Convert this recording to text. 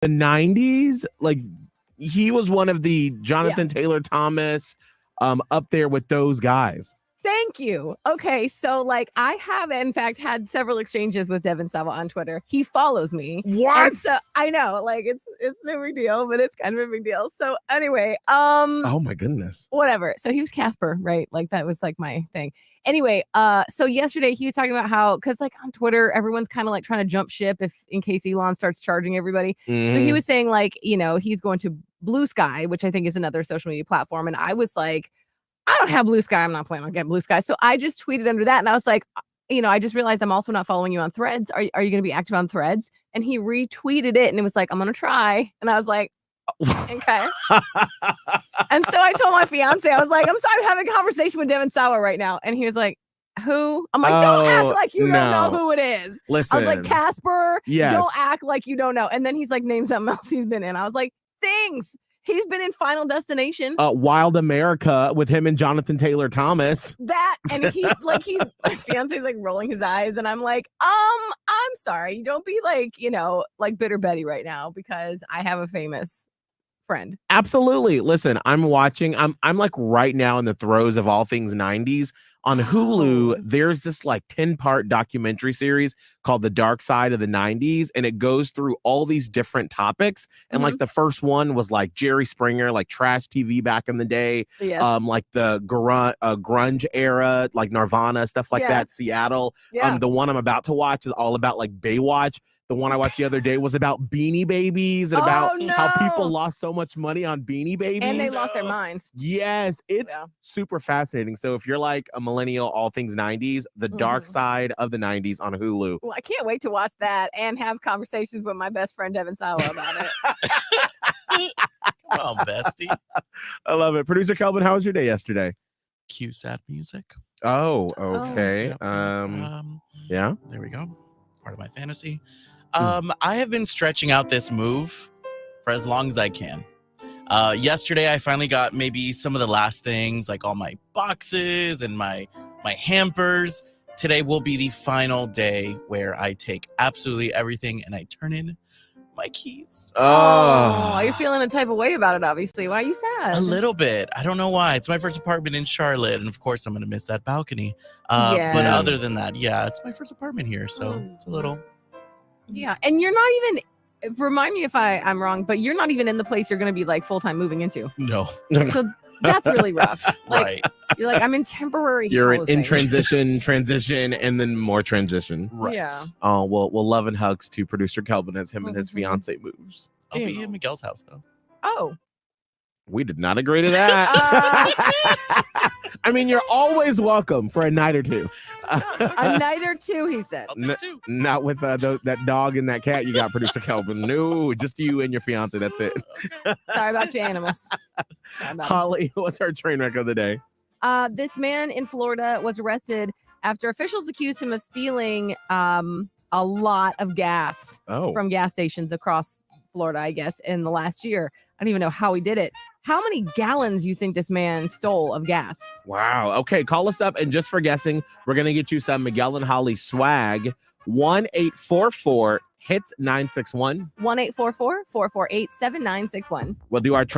the 90s, like he was one of the Jonathan Taylor Thomas up there with those guys. Thank you. Okay, so like I have in fact had several exchanges with Devin Sawa on Twitter. He follows me. What? So I know, like it's no big deal, but it's kind of a big deal. So anyway, oh my goodness. Whatever. So he was Casper, right? Like that was like my thing. Anyway, so yesterday he was talking about how because like on Twitter, everyone's kind of like trying to jump ship in case Elon starts charging everybody. So he was saying like, he's going to Blue Sky, which I think is another social media platform. And I was like, I don't have Blue Sky. I'm not planning on getting Blue Sky. So I just tweeted under that. And I was like, I just realized I'm also not following you on Threads. Are you going to be active on Threads? And he retweeted it and it was like, I'm going to try. And I was like, okay. And so I told my fiance, I was like, I'm sorry, I'm having a conversation with Devin Sawa right now. And he was like, who? I'm like, don't act like you don't know who it is. Listen. I was like, Casper, yes. Don't act like you don't know. And then he's like, name something else he's been in. I was like, things. He's been in Final Destination. Wild America with him and Jonathan Taylor Thomas. That, and my fiance's like rolling his eyes. And I'm like, I'm sorry. Don't be like, like Bitter Betty right now because I have a famous friend. Absolutely. Listen, I'm watching. I'm like right now in the throes of all things 90s. On Hulu, there's this like 10-part documentary series called The Dark Side of the 90s, and it goes through all these different topics. And like the first one was like Jerry Springer, like trash TV back in the day, like the grunge era, like Nirvana, stuff like that, Seattle. The one I'm about to watch is all about like Baywatch. The one I watched the other day was about Beanie Babies and about how people lost so much money on Beanie Babies. And they lost their minds. Yes, it's super fascinating. So if you're like a millennial, all things 90s, The Dark Side of the 90s on Hulu. Well, I can't wait to watch that and have conversations with my best friend, Devin Sawa, about it. Come on, bestie. I love it. Producer Kelvin, how was your day yesterday? Cue sad music. Oh, okay. Yeah. There we go. Part of my fantasy. I have been stretching out this move for as long as I can. Yesterday, I finally got maybe some of the last things, like all my boxes and my hampers. Today will be the final day where I take absolutely everything and I turn in my keys. Oh, you're feeling a type of way about it, obviously. Why are you sad? A little bit. I don't know why. It's my first apartment in Charlotte, and of course, I'm going to miss that balcony. But other than that, it's my first apartment here, so it's a little... Yeah, and you're not even... Remind me if I'm wrong, but you're not even in the place you're going to be like full-time moving into. No. So that's really rough. Like, right. You're like, I'm in temporary You're housing. in transition, and then more transition. Right. Yeah. Oh, well, love and hugs to producer Kelvin as him and his fiance moves. I'll be in Miguel's house, though. Oh. We did not agree to that. I mean, you're always welcome for a night or two. A night or two, he said. I'll take two. Not with that dog and that cat you got, producer Kelvin. No, just you and your fiance. That's it. Sorry about your animals. Holly, what's our train wreck of the day? This man in Florida was arrested after officials accused him of stealing a lot of gas from gas stations across Florida, I guess, in the last year. I don't even know how he did it. How many gallons you think this man stole of gas? Wow. Okay, call us up, and just for guessing, we're going to get you some Miguel and Holly swag. 1-844-HITS-961. 1-844-448-7961. We'll do our